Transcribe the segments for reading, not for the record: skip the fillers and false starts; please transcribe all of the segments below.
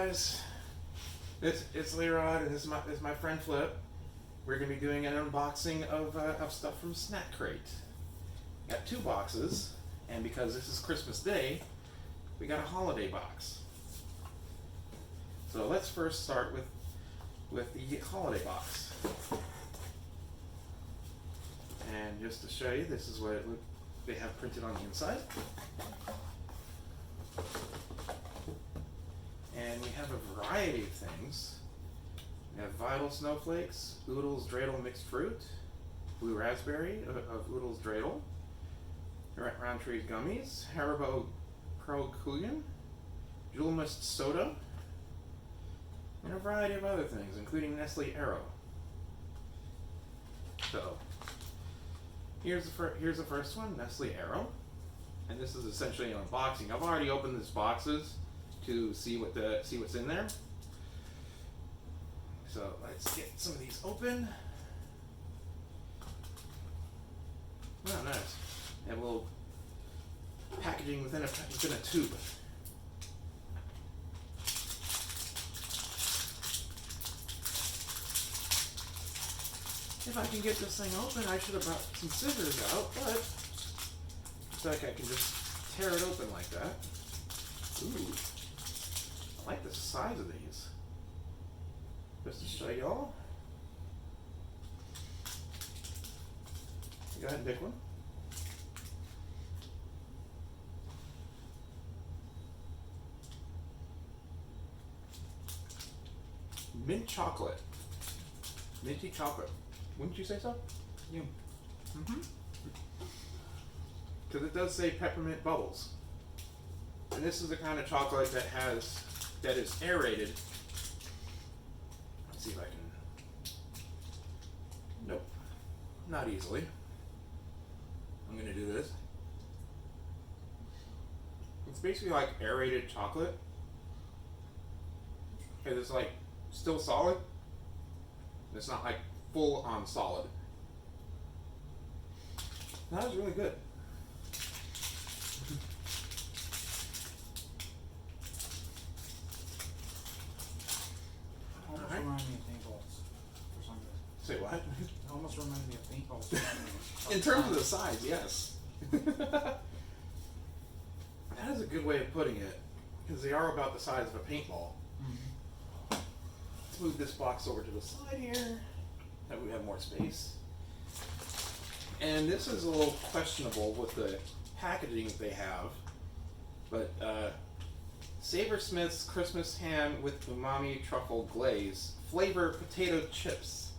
guys, it's Leroy, and this is my friend Flip. We're gonna be doing an unboxing of stuff from Snack Crate. Got 2 boxes, and because this is Christmas Day, we got a holiday box. So let's first start with the holiday box. And just to show you, this is what they have printed on the inside. And we have a variety of things. We have Vital Snowflakes, Oodles Dreidel Mixed Fruit, Blue Raspberry of Oodles Dreidel, Roundtree's Gummies, Haribo Pro Kugan, Jewel Mist Soda, and a variety of other things, including Nestle Aero. So, here's the first one, Nestle Aero, and this is essentially an unboxing. I've already opened these boxes to see what's in there. So let's get some of these open. Oh, nice. They have a little packaging within a tube. If I can get this thing open, I should have brought some scissors out, but looks like I can just tear it open like that. Ooh, I like the size of these. Just to show y'all. Go ahead and pick one. Mint chocolate. Minty chocolate. Wouldn't you say so? Yeah. Mm-hmm. Because it does say peppermint bubbles. And this is the kind of chocolate that is aerated. Let's see if I can. Nope. Not easily. I'm gonna do this. It's basically like aerated chocolate. Because it's like still solid. It's not like full on solid. That was really good. Almost Alright. reminded me of paintballs for some reason. Say what? It almost reminded me of paintballs for some reason. In terms of the size, yes. That is a good way of putting it, because they are about the size of a paintball. Mm-hmm. Let's move this box over to the side here, that we have more space. And this is a little questionable with the packaging that they have, but Savor Smith's Christmas ham with umami truffle glaze, flavor potato chips.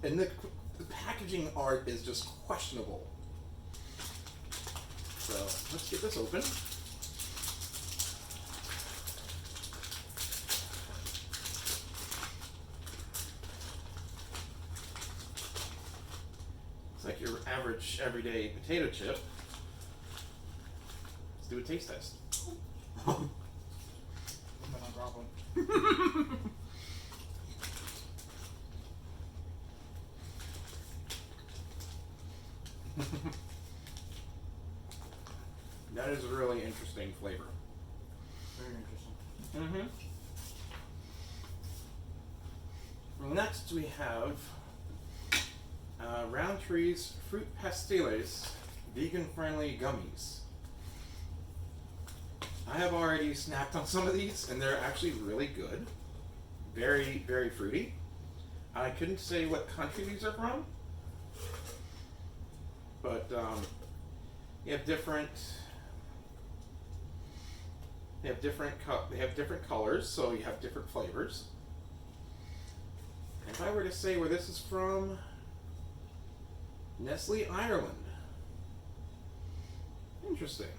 And the packaging art is just questionable. So let's get this open. It's like your average everyday potato chip. Let's do a taste test. I'm gonna drop one. That is a really interesting flavor. Very interesting. Mm-hmm. Next we have Roundtree's Fruit Pastilles vegan-friendly gummies. I have already snacked on some of these, and they're actually really good. Very, very fruity. I couldn't say what country these are from, but they have different colors, so you have different flavors. And if I were to say where this is from, Nestle Ireland. Interesting.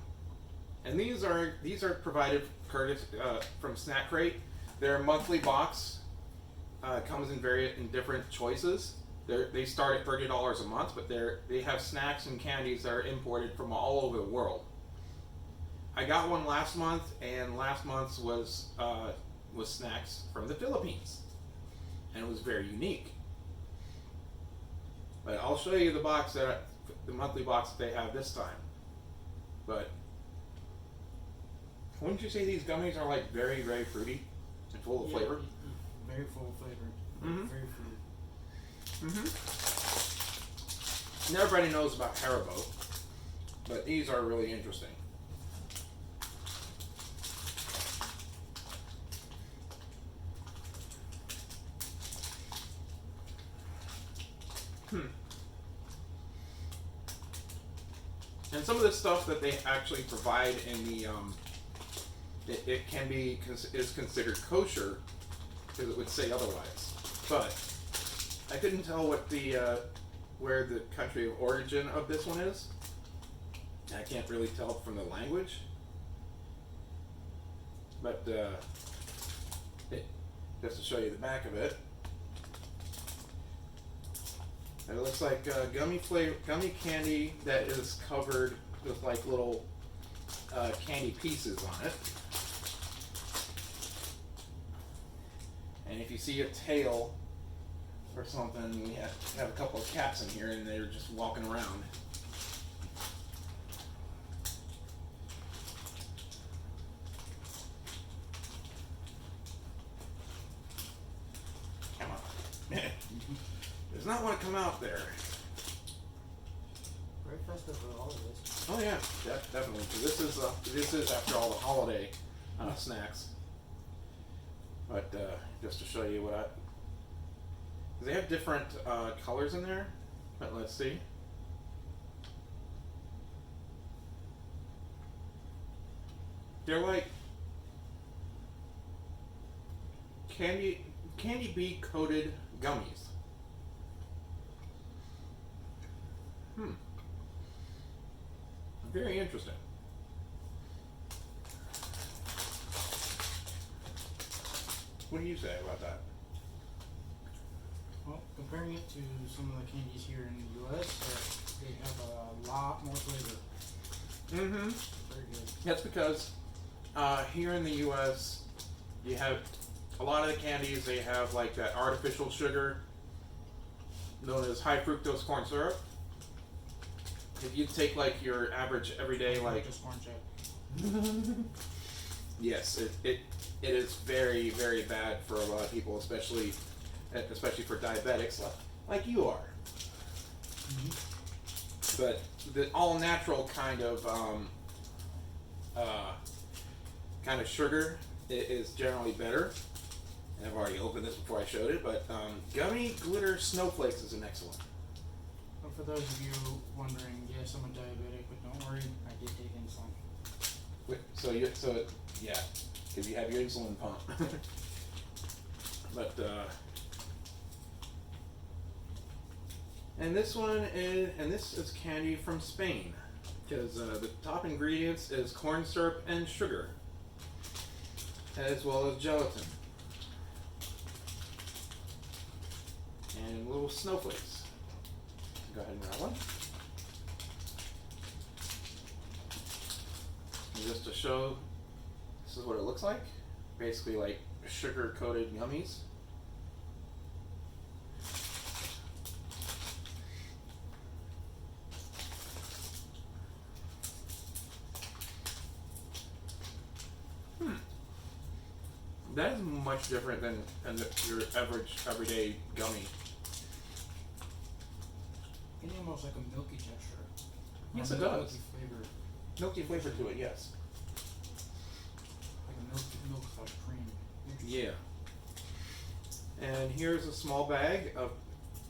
And these are provided from Snack Crate. Their monthly box comes in different choices. They start at $30 a month, but they have snacks and candies that are imported from all over the world. I got one last month, and last month's was snacks from the Philippines, and it was very unique. But I'll show you the monthly box that they have this time. But wouldn't you say these gummies are like very, very fruity? and full of Yeah, flavor. Very full of flavor. Mhm. Very fruity. And everybody knows about Haribo, but these are really interesting. And some of the stuff that they actually provide in the it can be is considered kosher because it would say otherwise. But I couldn't tell what the where the country of origin of this one is. I can't really tell from the language. But just to show you the back of it, it looks like gummy candy that is covered with like little candy pieces on it. And if you see a tail or something, we have a couple of cats in here and they're just walking around. Come on. Does not want to come out there. Very festive for all of this. Oh yeah, definitely. 'Cause this is after all the holiday snacks. But just to show you what I, they have different colors in there. But let's see. They're like candy bee coated gummies. Very interesting. What do you say about that? Well, comparing it to some of the candies here in the US, they have a lot more flavor. Mm-hmm. Very good. That's because here in the U.S., you have a lot of the candies. They have like that artificial sugar, known as high fructose corn syrup. If you take like your average everyday like, Just corn chip. yes, it is very very bad for a lot of people, especially for diabetics like you are. Mm-hmm. But the all natural kind of sugar is generally better. And I've already opened this before I showed it, but gummy glitter snowflakes is the next one. But for those of you wondering, yes, I'm a diabetic, but don't worry, I did take insulin. Yeah, because you have your insulin pump. But and this is candy from Spain, because the top ingredients is corn syrup and sugar, as well as gelatin and little snowflakes. Go ahead and grab one. And just to show, this is what it looks like. Basically like sugar coated gummies. That is much different than your average everyday gummy. It's almost like a milky texture. Yes, it Milky does. flavor. Milky flavor to it, yes. Like a milk cream. Yeah. And here's a small bag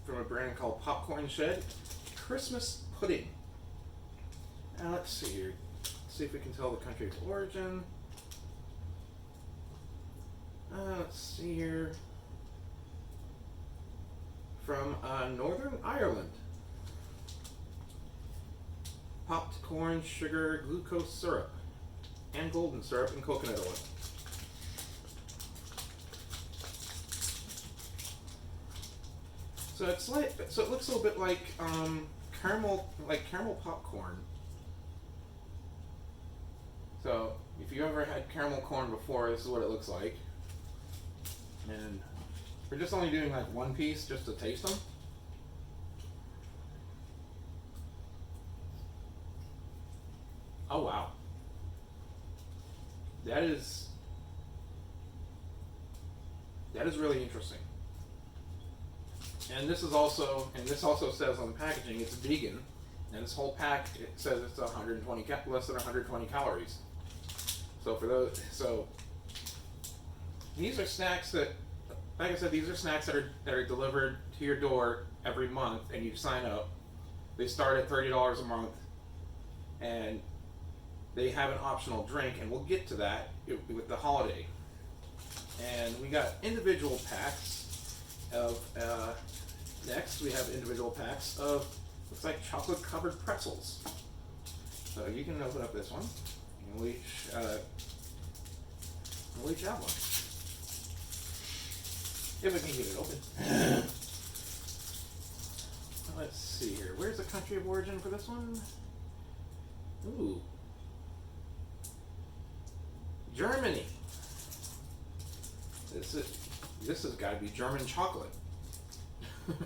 from a brand called Popcorn Shed, Christmas pudding. Now let's see here. See if we can tell the country of origin. Let's see here. From Northern Ireland. Popped corn, sugar, glucose syrup, and golden syrup, and coconut oil. So it looks a little bit like caramel popcorn. So if you ever had caramel corn before, this is what it looks like. And we're just only doing like one piece just to taste them. Oh wow. That is That is really interesting. And this also says on the packaging it's vegan, and this whole pack it says it's 120 less than 120 calories. So these are snacks that, like I said, these are snacks that are delivered to your door every month, and you sign up. They start at $30 a month, and they have an optional drink, and we'll get to that with the holiday. And we got individual packs of. Next, we have individual packs of looks like chocolate covered pretzels. So you can open up this one, and we'll each have one. If we can get it open. Let's see here. Where's the country of origin for this one? Ooh. Germany. This has got to be German chocolate. Smells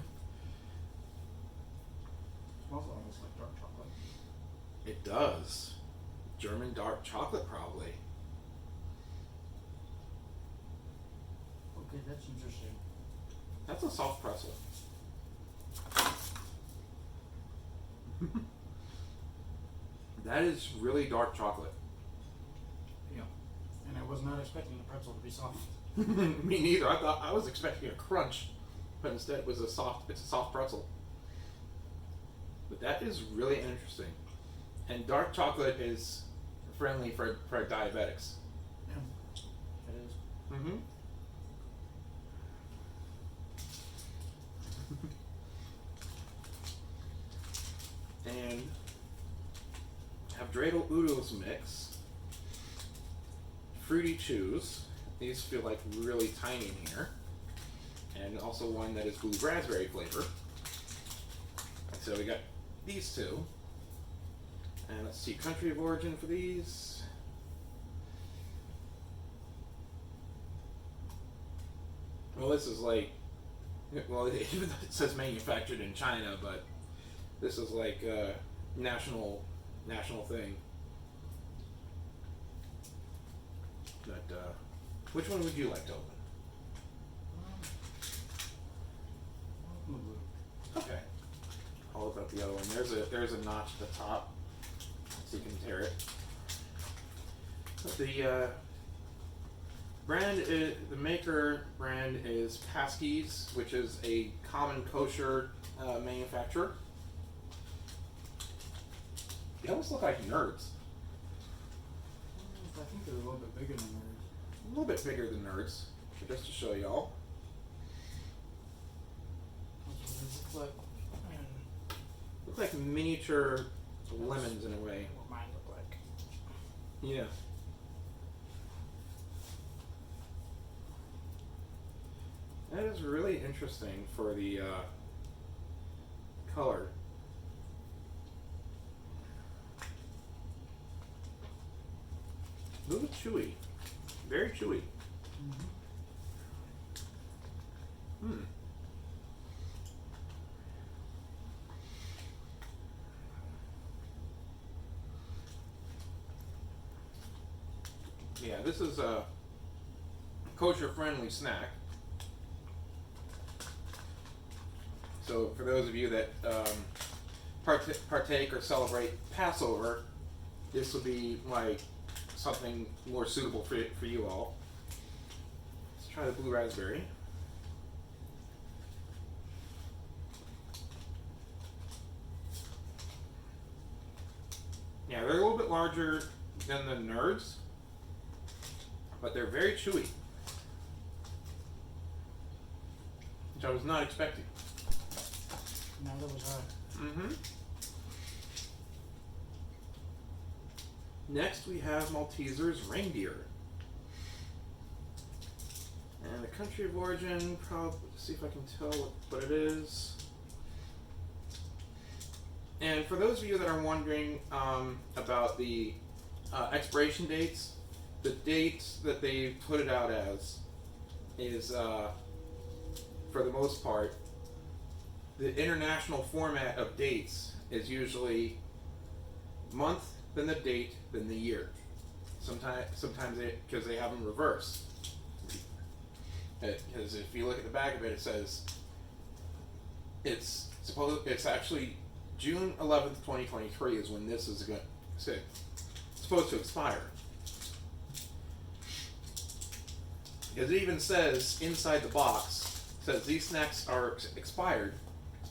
almost like dark chocolate. It does. German dark chocolate, probably. Okay, that's interesting. That's a soft pretzel. That is really dark chocolate. Yeah. And I was not expecting the pretzel to be soft. Me neither. I was expecting a crunch, but instead it's a soft pretzel. But that is really interesting. And dark chocolate is friendly for diabetics. Yeah, it is. Mm-hmm. And have Dreidel Oodles mix, Fruity Chews. These feel like really tiny in here, and also one that is blue raspberry flavor. So we got these two, and let's see country of origin for these. Well, this is like, well, even though it says manufactured in China, but this is like a national thing. But which one would you like to open? Open the blue. Okay. I'll open up the other one. There's a notch at the top, so you can tear it. The the maker brand is Paskey's, which is a common kosher manufacturer. They almost look like Nerds. I think they're a little bit bigger than theirs. A little bit bigger than Nerds, but just to show y'all. That's what they look like. And Look like miniature lemons in a way. what mine look like. Yeah. That is really interesting for the color. A little bit chewy. Very chewy. Hmm. Yeah, this is a kosher-friendly snack. So for those of you that partake or celebrate Passover, this will be like something more suitable for you all. Let's try the blue raspberry. Yeah, they're a little bit larger than the Nerds, but they're very chewy, which I was not expecting. Neither was I. Mm-hmm. Next we have Malteser's Reindeer. And the country of origin, probably, see if I can tell what it is. And for those of you that are wondering about the expiration dates, the dates that they put it out as is, for the most part, the international format of dates is usually month, then the date, then the year. Sometimes because they have them reversed. Because if you look at the back of it, it says it's actually June 11th, 2023 is when this is supposed to expire. Because it even says inside the box, it says these snacks are expired.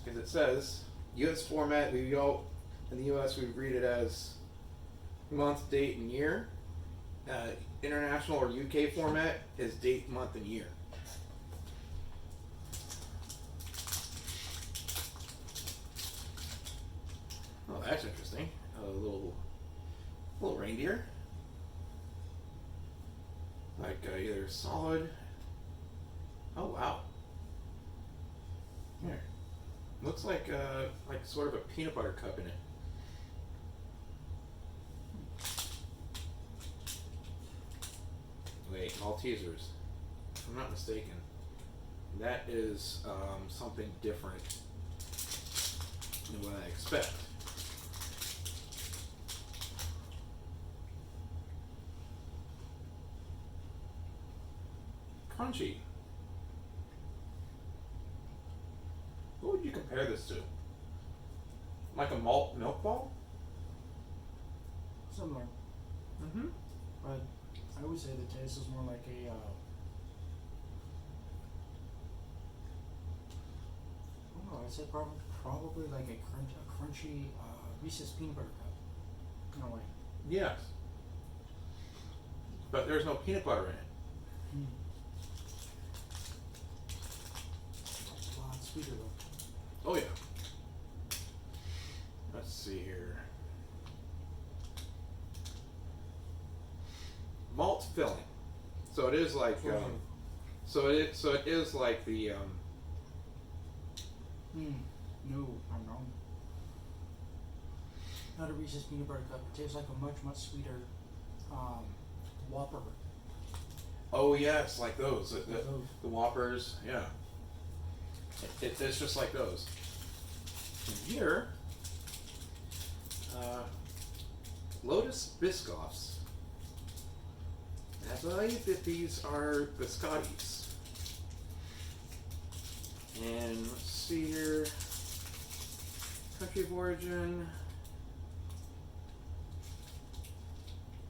Because it says U.S. format, in the U.S. we read it as month, date, and year. International or UK format is date, month, and year. Oh, that's interesting. A little reindeer. Like either solid. Oh wow. Here. Looks like sort of a peanut butter cup in it. Wait, Maltesers. If I'm not mistaken. That is something different than what I expect. Crunchy. What would you compare this to? Like a malt milk ball? Similar. Mm-hmm. But I would say the taste is more like a I'd say probably like a crunchy Reese's peanut butter cup. No way. Yes. But there's no peanut butter in it. It's a lot sweeter though. Oh yeah. Let's see here. Malt filling. So it is like so it is like the No, I'm wrong. Not a Reese's peanut butter cup. It tastes like a much sweeter Whopper. oh yes, like those. Those. The Whoppers, yeah. It's just like those. And here, Lotus Biscoffs. And I believe that these are biscottis. And let's see here. Country of origin.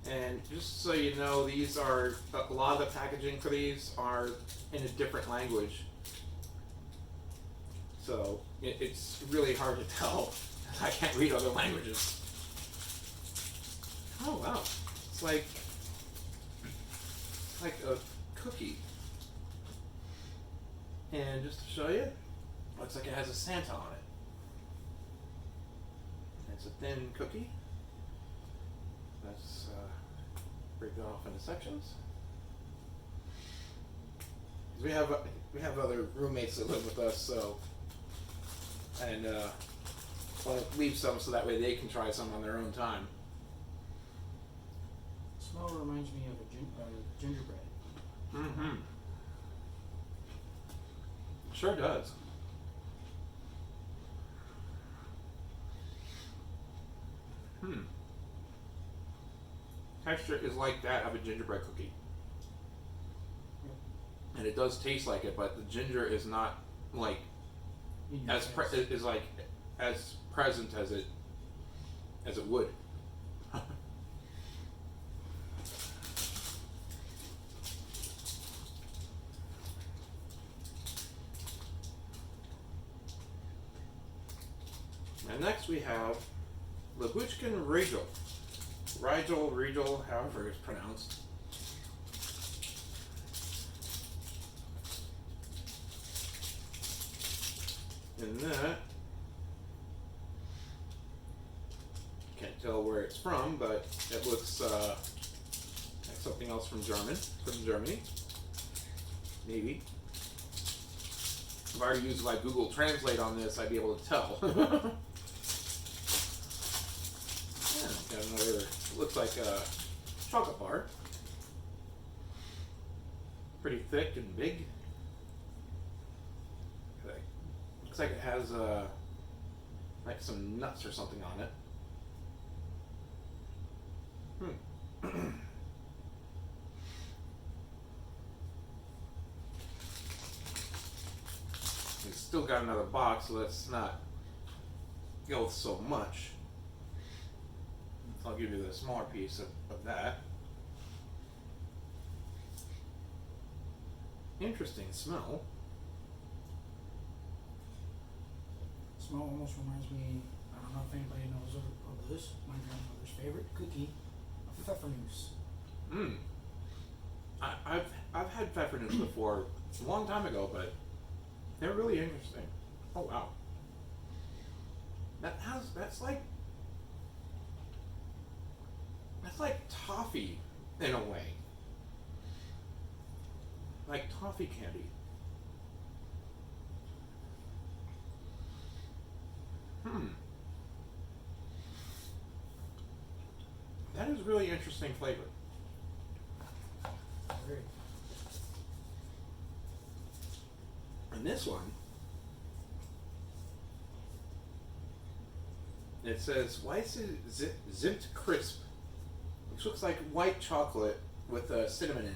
And just so you know, these are a lot of the packaging for these are in a different language. So it's really hard to tell. I can't read other languages. Oh wow, it's like a cookie. And just to show you, looks like it has a Santa on it. It's a thin cookie. Let's break it off into sections. We have other roommates that live with us, so I'll leave some so that way they can try some on their own time. The smell reminds me of a gingerbread. Mm-hmm. Sure does. Texture is like that of a gingerbread cookie. And it does taste like it, but the ginger is not like as present as it would. And next we have Labuchkin Rigel. Rigel, however it's pronounced. And that, can't tell where it's from, but it looks like something else from Germany. Maybe. If I were to use like Google Translate on this, I'd be able to tell. Got another, looks like a chocolate bar. Pretty thick and big. Okay. Looks like it has like some nuts or something on it. still got another box, so let's not go with so much. I'll give you the smaller piece of that. Interesting smell. Smell almost reminds me, I don't know if anybody knows of this, my grandmother's favorite cookie, a pfeffernusse. Mmm. I've had pfeffernusse before, a long time ago, but they're really interesting. Oh wow. That's like toffee in a way. Like toffee candy. That is really interesting flavor. Great. And this one, it says Weiss Zimt Crisp, which looks like white chocolate with cinnamon in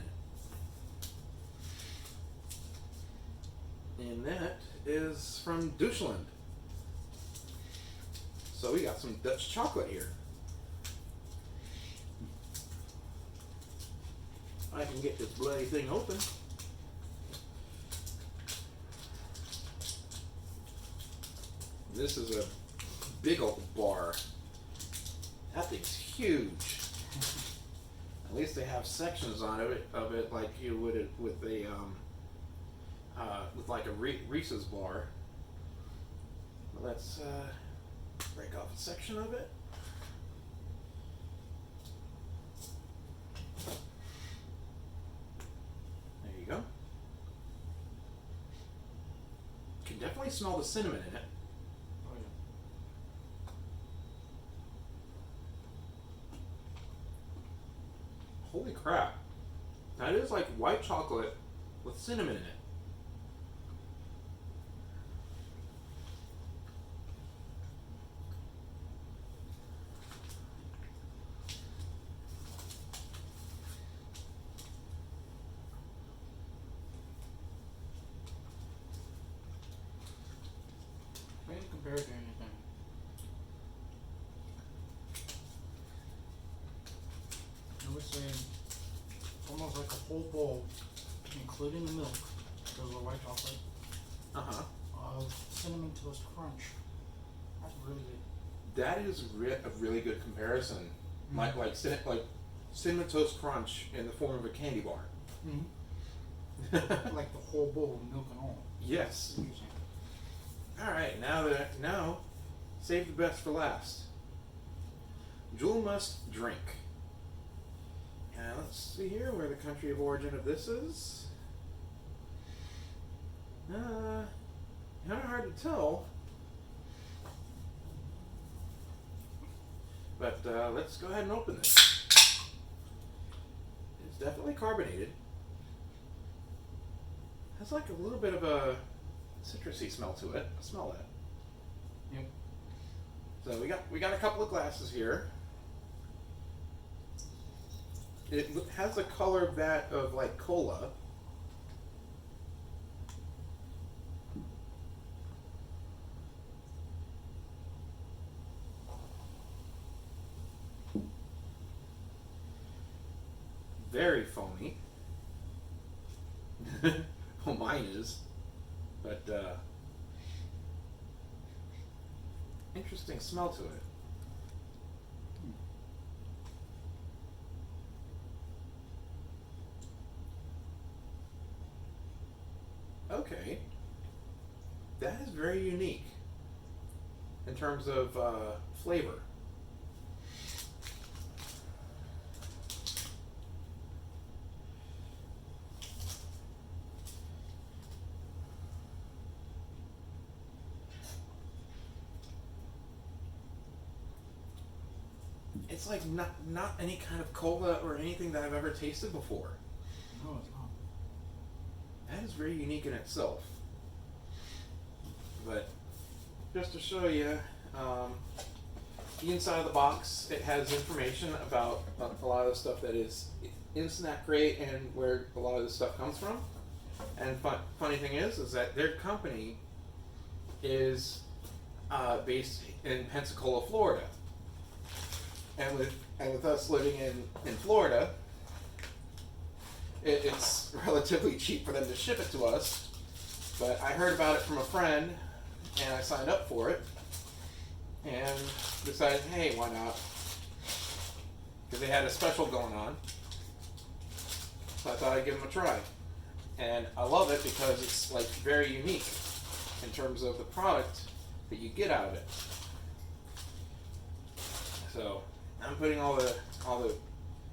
it. And that is from Deutschland. So we got some Dutch chocolate here. I can get this bloody thing open. This is a big old bar. That thing's huge. At least they have sections on it like you would with a with like a Reese's bar. Well, let's break off a section of it. There you go. Can definitely smell the cinnamon in it. Oh yeah. Holy crap. That is like white chocolate with cinnamon in it. When you compare it to anything, I would say almost like a whole bowl, including the milk, because of the white chocolate, Uh-huh. of cinnamon toast crunch. That's really good. That is a really good comparison. Like cinnamon toast crunch in the form of a candy bar. Mm-hmm. Like the whole bowl of milk and all. Yes. Interesting. All right. Now, save the best for last. Jewel must drink. And let's see here where the country of origin of this is. Kind of hard to tell. But let's go ahead and open this. It's definitely carbonated. Has like a little bit of a citrusy smell to it. Smell that. Yep. So we got a couple of glasses here. It has a color of that of like cola. Very foamy. Well, mine is. But interesting smell to it. Okay. That is very unique in terms of flavor. It's like not any kind of cola or anything that I've ever tasted before. No, it's not. That is very unique in itself. But just to show you, the inside of the box, it has information about a lot of the stuff that is in Snack Crate and where a lot of this stuff comes from. And funny thing is that their company is based in Pensacola, Florida, and with us living in Florida, it's relatively cheap for them to ship it to us. But I heard about it from a friend, and I signed up for it, and decided, hey, why not? Because they had a special going on, so I thought I'd give them a try. And I love it because it's like very unique in terms of the product that you get out of it. So I'm putting all the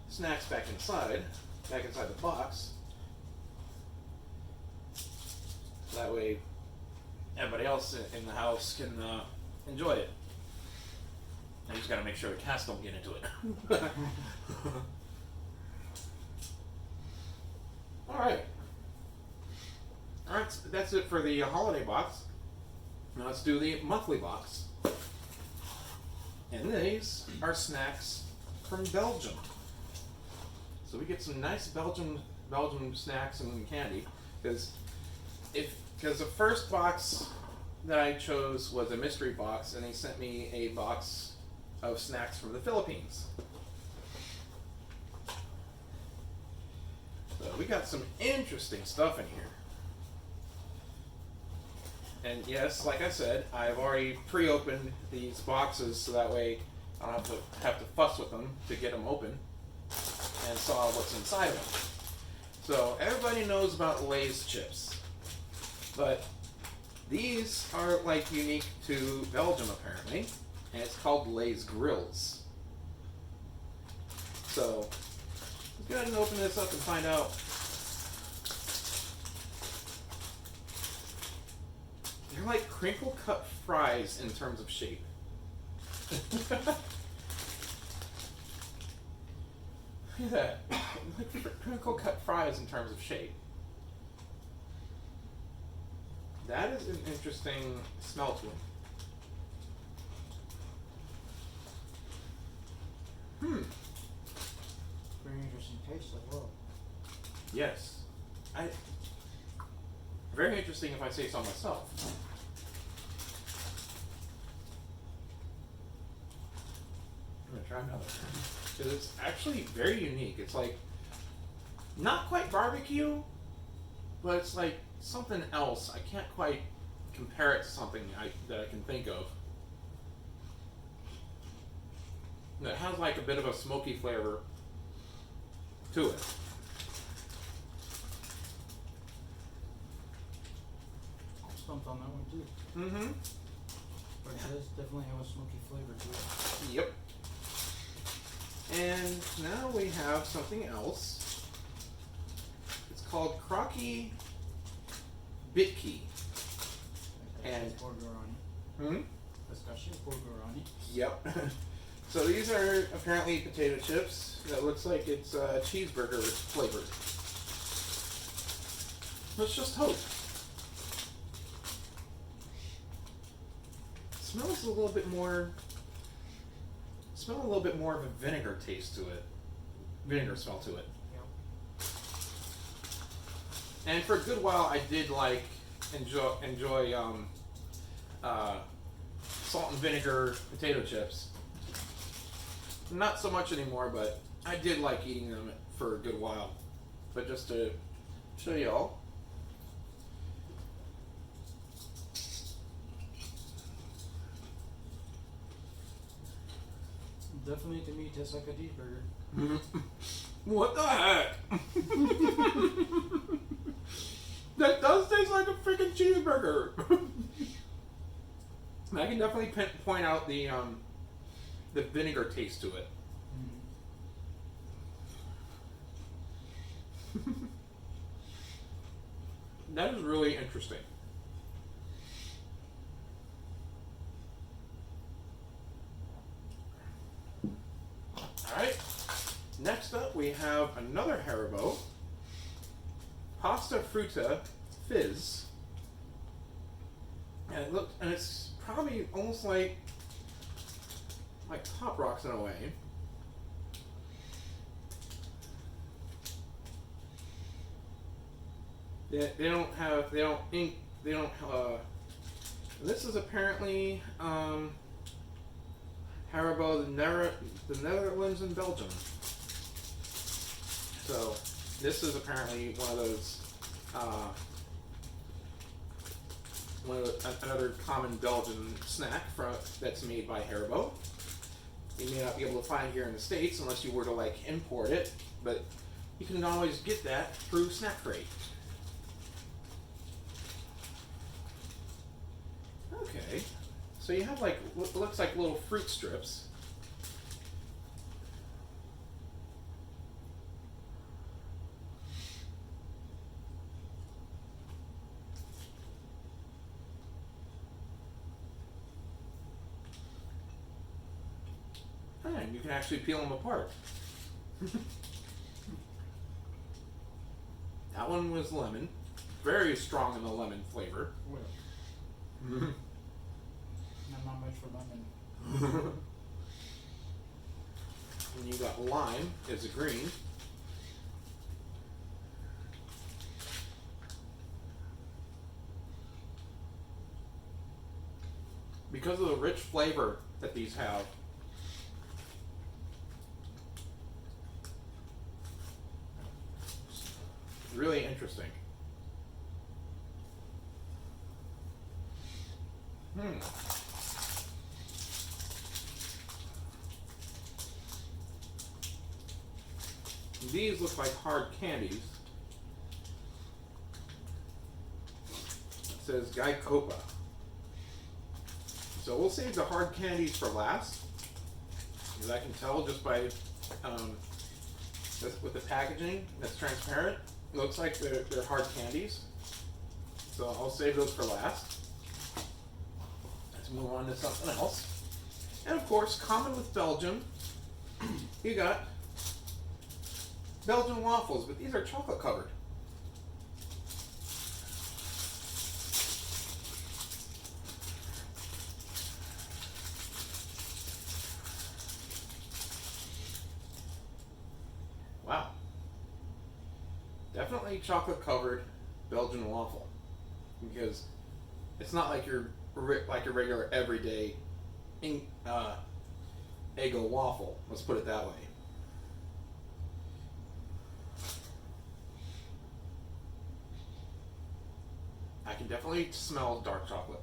snacks back inside the box. So that way everybody else in the house can enjoy it. I just gotta make sure the cats don't get into it. Alright. Alright, so that's it for the holiday box. Now let's do the monthly box. And these are snacks from Belgium. So we get some nice Belgium snacks and candy. Because the first box that I chose was a mystery box, and they sent me a box of snacks from the Philippines. So we got some interesting stuff in here. And yes, like I said, I've already pre-opened these boxes so that way I don't have to fuss with them to get them open, and saw what's inside of them. So everybody knows about Lay's chips, but these are like unique to Belgium apparently, and it's called Lay's Grills. So let's go ahead and open this up and find out. They're like crinkle cut fries in terms of shape. Look at that. Like crinkle cut fries in terms of shape. That is an interesting smell to them. Very interesting taste as well. Yes. Very interesting if I say so myself. I'm gonna try another. Because it's actually very unique. It's like not quite barbecue, but it's like something else. I can't quite compare it to something that I can think of. That has like a bit of a smoky flavor to it. I'm stumped on that one too. Mm-hmm. But it does definitely have a smoky flavor to it. Yep. And now we have something else. It's called Crocky Bitki. And Burger on hmm? it. It's got burger on it. Yep. So these are apparently potato chips. That looks like it's cheeseburger flavored. Let's just hope. Smells a little bit more. Smell a little bit more of a vinegar taste to it. Vinegar smell to it. Yep. And for a good while, I did like enjoy salt and vinegar potato chips. Not so much anymore, but I did like eating them for a good while. But just to show y'all. Definitely to me tastes like a cheeseburger. What the heck? That does taste like a freaking cheeseburger. I can definitely point out the vinegar taste to it. That is really interesting. Alright, next up we have another Haribo. Pasta Frutta Fizz. And it's probably almost like Pop Rocks in a way. They don't This is apparently Haribo, the Netherlands and Belgium. So this is apparently one of those, another common Belgian snack that's made by Haribo. You may not be able to find here in the States unless you were to like import it, but you can always get that through Snack Crate. Okay, so you have like what looks like little fruit strips. And you can actually peel them apart. That one was lemon, very strong in the lemon flavor. Well, Mm-hmm. not much for lemon. And you got lime is a green. Because of the rich flavor that these have, it's really interesting. These look like hard candies. It says Guy Copa. So we'll save the hard candies for last, because I can tell just by with the packaging that's transparent. It looks like they're hard candies. So I'll save those for last. Let's move on to something else. And of course, common with Belgium, you got Belgian waffles, but these are chocolate covered. Wow. Definitely chocolate covered Belgian waffle, because it's not like your regular everyday Eggo waffle. Let's put it that way. I can definitely smell dark chocolate.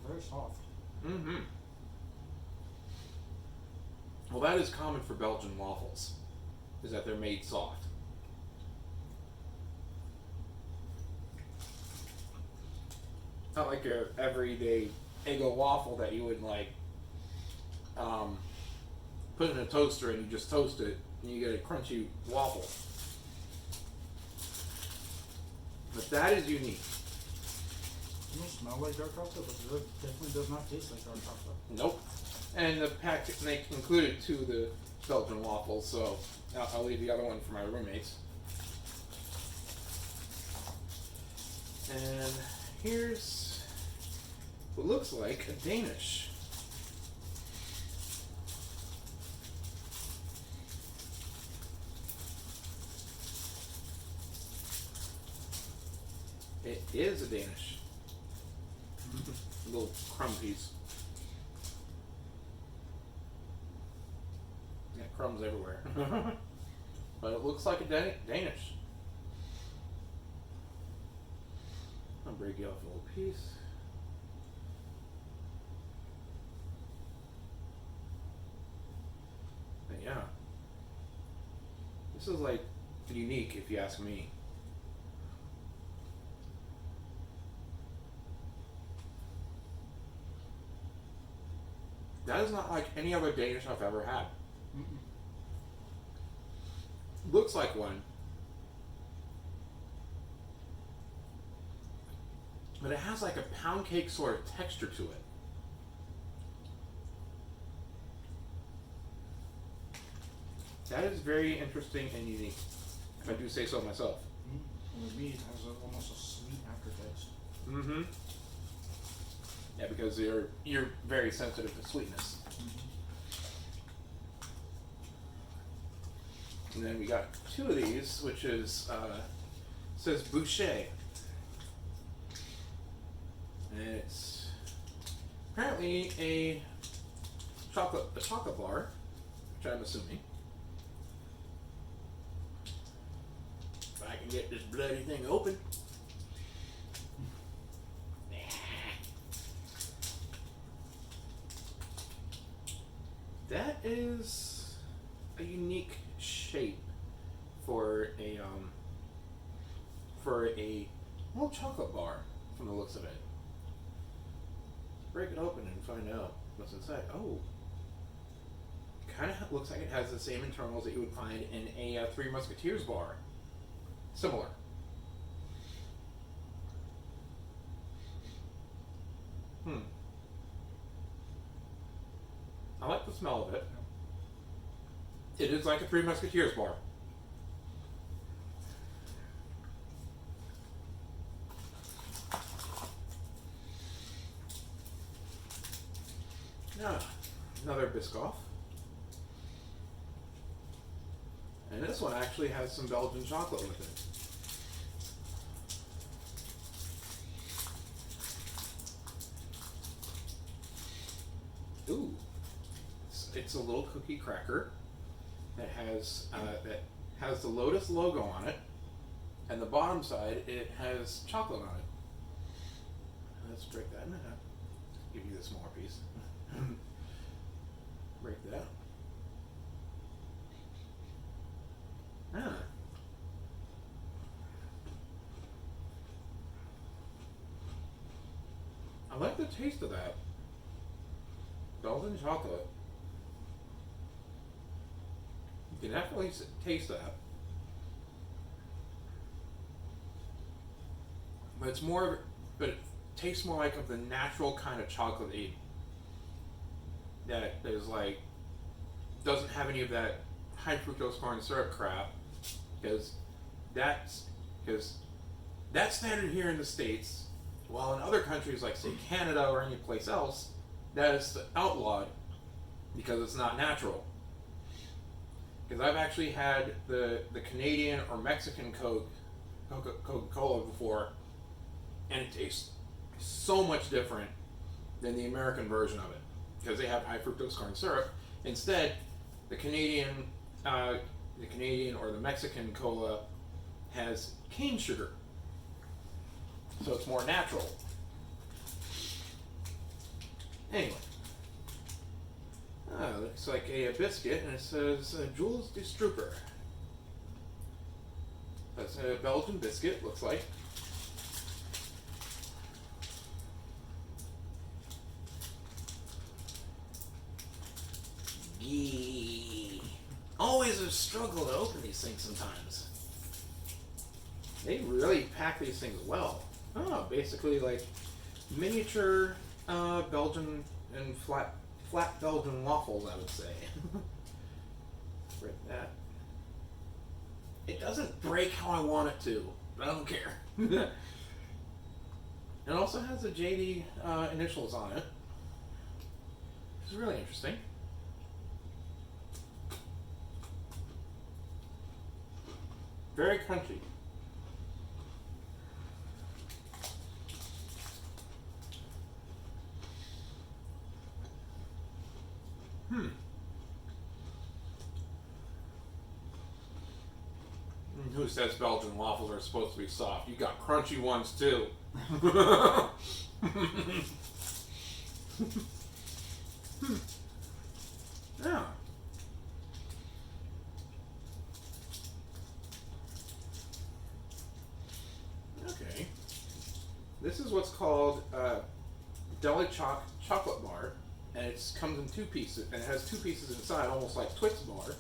Very soft. Mm-hmm. Well, that is common for Belgian waffles, is that they're made soft. Not like your everyday Eggo waffle that you would like put in a toaster and you just toast it and you get a crunchy waffle. But that is unique. It don't smell like dark chocolate, but it definitely does not taste like dark chocolate. Nope. And the pack they included to the Belgian waffles, so I'll leave the other one for my roommates. And here's what looks like a Danish. It is a Danish. Little crumb piece. Yeah, crumbs everywhere. But it looks like a Danish. I'll break you off a little piece. But yeah. This is like unique if you ask me. That is not like any other Danish I've ever had. Mm-mm. Looks like one, but it has like a pound cake sort of texture to it. That is very interesting and unique, if I do say so myself. Mm-hmm. With me, it has almost a sweet aftertaste. Mm-hmm. Yeah, because you're very sensitive to sweetness. Mm-hmm. And then we got two of these, which is says Boucher. And it's apparently a chocolate bar, which I'm assuming. If I can get this bloody thing open. That is a unique shape for a little chocolate bar from the looks of it. Break it open and find out what's inside. Oh, kind of looks like it has the same internals that you would find in a Three Musketeers bar. Similar. I like the smell of it. It is like a Three Musketeers bar. Another Biscoff. And this one actually has some Belgian chocolate with it. Ooh. It's a little cookie cracker that has the Lotus logo on it, and the bottom side it has chocolate on it. Let's break that in half. Give you the smaller piece. Break that. I like the taste of that. Belgian chocolate. You can definitely taste that. But it tastes more like of the natural kind of chocolate that is like, doesn't have any of that high fructose corn syrup crap, because that's standard here in the States, while in other countries like say Canada or any place else, that is outlawed because it's not natural. Because I've actually had the Canadian or Mexican Coca-Cola before, and it tastes so much different than the American version of it, because they have high fructose corn syrup. Instead, the Canadian or the Mexican cola has cane sugar, so it's more natural. Anyway, looks like a biscuit, and it says Jules de Strooper. That's a Belgian biscuit, looks like. Yee. Always a struggle to open these things sometimes. They really pack these things well. Oh, basically like miniature Belgian and flat Belgian waffles, I would say. Break that. It doesn't break how I want it to, but I don't care. It also has the JD initials on it. It's really interesting. Very crunchy. Who says Belgian waffles are supposed to be soft? You got crunchy ones too. Yeah. Okay. This is what's called Deli chocolate bar, and it comes in two pieces, and it has two pieces inside, almost like Twix bar.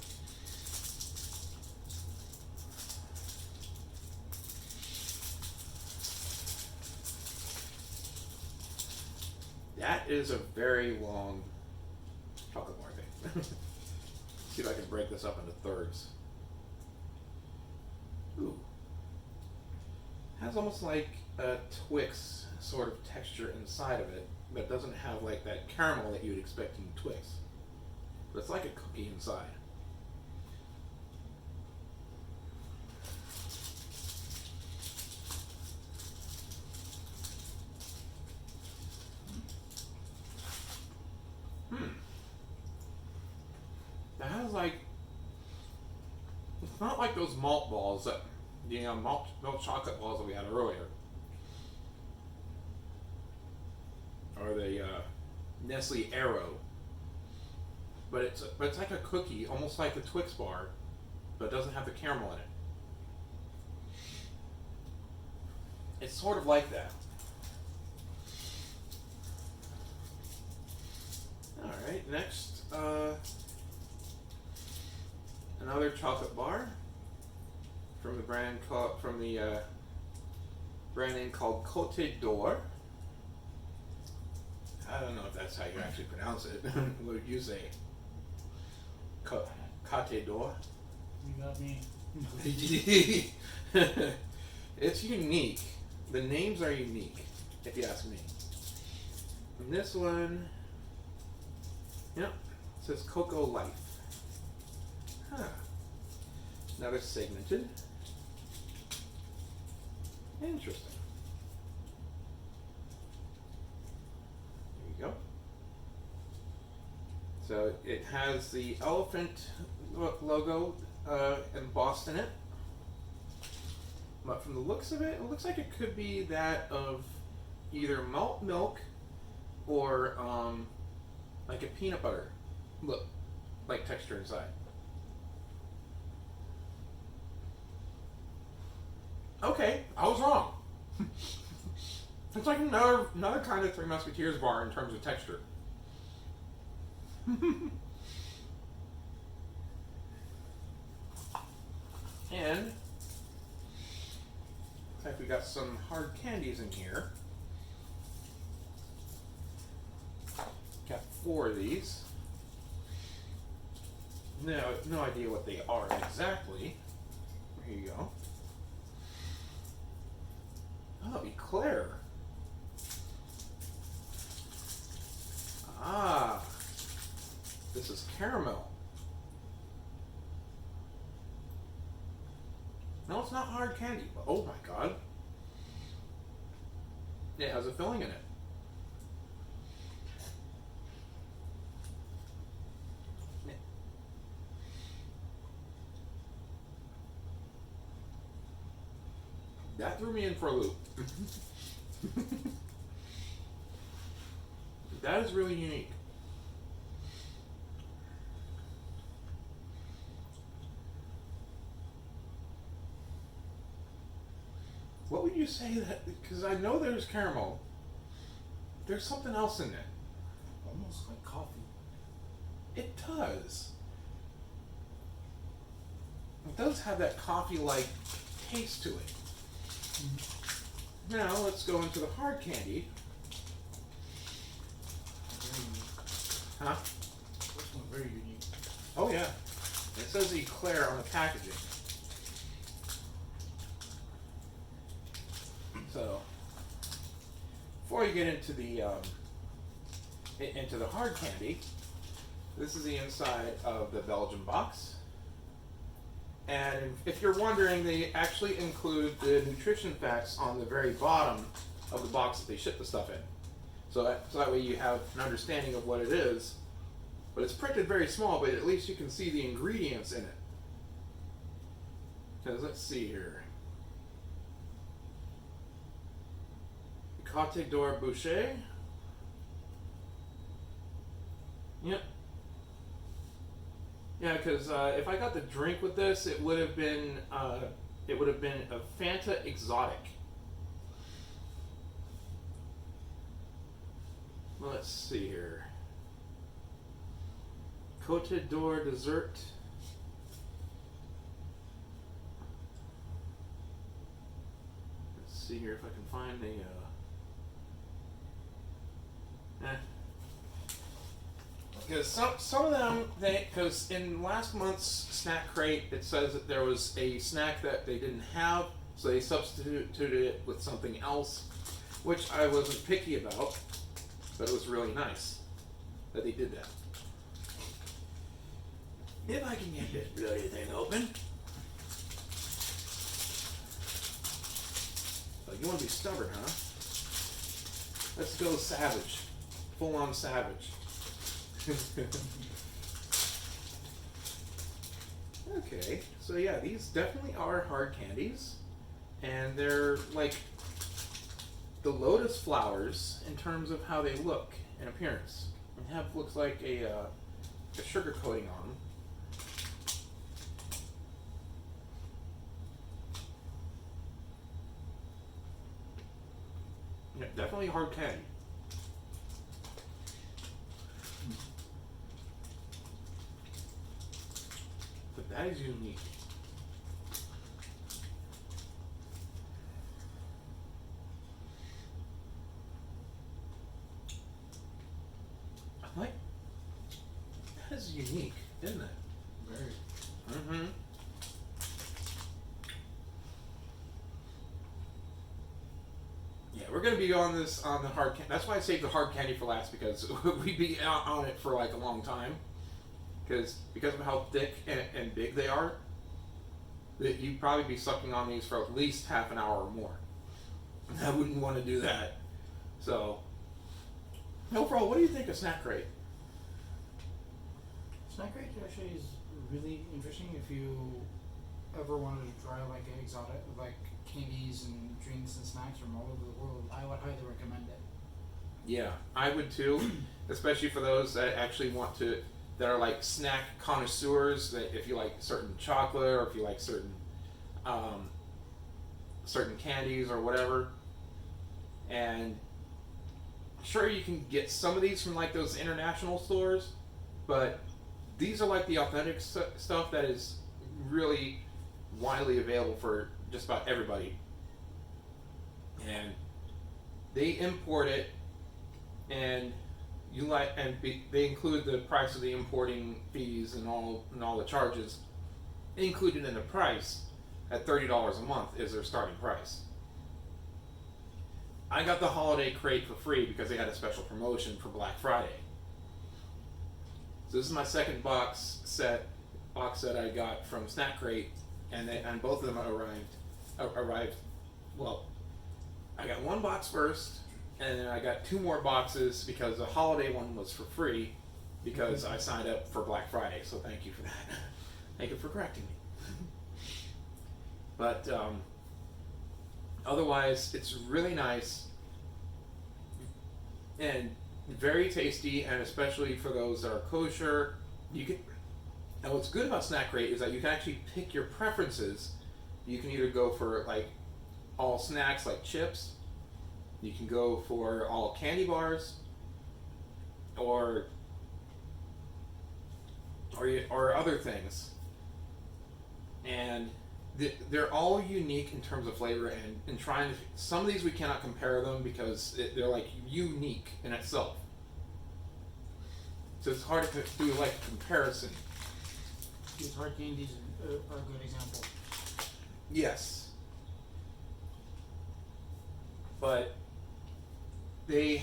That is a very long chocolate bar thing. See if I can break this up into thirds. Ooh. Has almost like a Twix sort of texture inside of it, but doesn't have like that caramel that you would expect in Twix. But it's like a cookie inside. like, it's not like those malt balls that, milk chocolate balls that we had earlier. Or the Nestle Aero. But it's like a cookie, almost like the Twix bar, but it doesn't have the caramel in it. It's sort of like that. Alright, next, another chocolate bar from the brand brand name called Côte d'Or. I don't know if that's how you actually pronounce it. What would you say? Côte d'Or? You got me. It's unique. The names are unique, if you ask me. And this one, yep, it says Cocoa Life. Huh. Another segmented. Interesting. There you go. So it has the elephant logo embossed in it. But from the looks of it, it looks like it could be that of either malt milk or like a peanut butter look, like texture inside. Okay, I was wrong. It's like another kind of Three Musketeers bar in terms of texture. And looks like we got some hard candies in here. Got 4 of these. No idea what they are exactly. Here you go. Oh, eclair. Ah, this is caramel. No, it's not hard candy. But oh my god. It has a filling in it. That threw me in for a loop. That is really unique. What would you say that, because I know there's caramel, there's something else in it. Almost like coffee. It does. It does have that coffee-like taste to it. Mm-hmm. Now let's go into the hard candy. Huh? This one's very unique. Oh yeah. It says eclair on the packaging. So before you get into the hard candy, this is the inside of the Belgian box. And if you're wondering, they actually include the nutrition facts on the very bottom of the box that they ship the stuff in. So that way you have an understanding of what it is. But it's printed very small, but at least you can see the ingredients in it. Because let's see here. Côte d'Or Boucher. Yep. Yeah, because if I got the drink with this, it would have been a Fanta Exotic. Well, let's see here. Côte d'Or dessert. Let's see here if I can find the. Because some of them, because in last month's snack crate, it says that there was a snack that they didn't have, so they substituted it with something else, which I wasn't picky about, but it was really nice that they did that. If I can get this bloody thing open. Oh, you want to be stubborn, huh? Let's go savage. Full on savage. Okay, so yeah, these definitely are hard candies, and they're like the lotus flowers in terms of how they look in appearance. And have looks like a sugar coating on them. Yeah, definitely hard candy. But that is unique. I like that is unique, isn't it? Very. Mm-hmm. Yeah, we're gonna be on this on the hard candy. That's why I saved the hard candy for last because we'd be out on it for like a long time. Because of how thick and big they are, that you'd probably be sucking on these for at least half an hour or more. I wouldn't want to do that. So, overall, what do you think of Snack Crate? Snack Crate actually is really interesting if you ever wanted to try like exotic, like candies and drinks and snacks from all over the world. I would highly recommend it. Yeah, I would too, especially for those that actually want to, that are like snack connoisseurs. That if you like certain chocolate or if you like certain candies or whatever, and sure you can get some of these from like those international stores, but these are like the authentic stuff that is really widely available for just about everybody, and they import it, and they include the price of the importing fees and all the charges included in the price at $30 a month is their starting price. I got the holiday crate for free because they had a special promotion for Black Friday. So this is my second box set I got from Snack Crate, and both of them arrived. Well, I got one box first, and then I got two more boxes because the holiday one was for free because I signed up for Black Friday. So thank you for that. Thank you for correcting me. But otherwise, it's really nice and very tasty, and especially for those that are kosher, you can. And what's good about Snack Crate is that you can actually pick your preferences. You can either go for like all snacks like chips, you can go for all candy bars, or other things, and they're all unique in terms of flavor. And trying to, some of these we cannot compare them because they're like unique in itself. So it's hard to do like a comparison. These hard candies are a good example. Yes. But they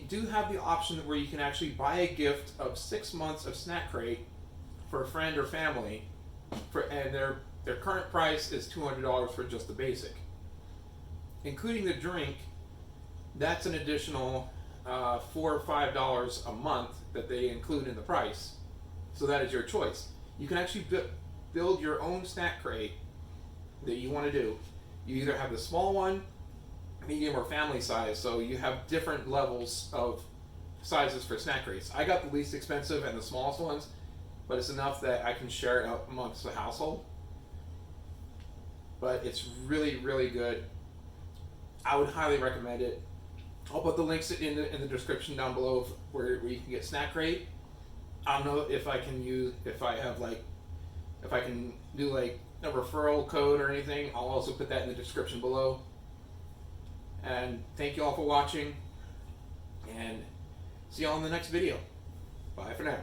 do have the option where you can actually buy a gift of 6 months of Snack Crate for a friend or family, and their current price is $200 for just the basic, including the drink. That's an additional $4 or $5 a month that they include in the price. So that is your choice. You can actually build your own Snack Crate that you want to do. You either have the small one, medium, or family size, so you have different levels of sizes for Snack Crates. I got the least expensive and the smallest ones, but it's enough that I can share it out amongst the household. But it's really, really good. I would highly recommend it. I'll put the links in the description down below where you can get Snack Crate. I don't know if I can do like a referral code or anything. I'll also put that in the description below. And thank you all for watching, and see y'all in the next video. Bye for now.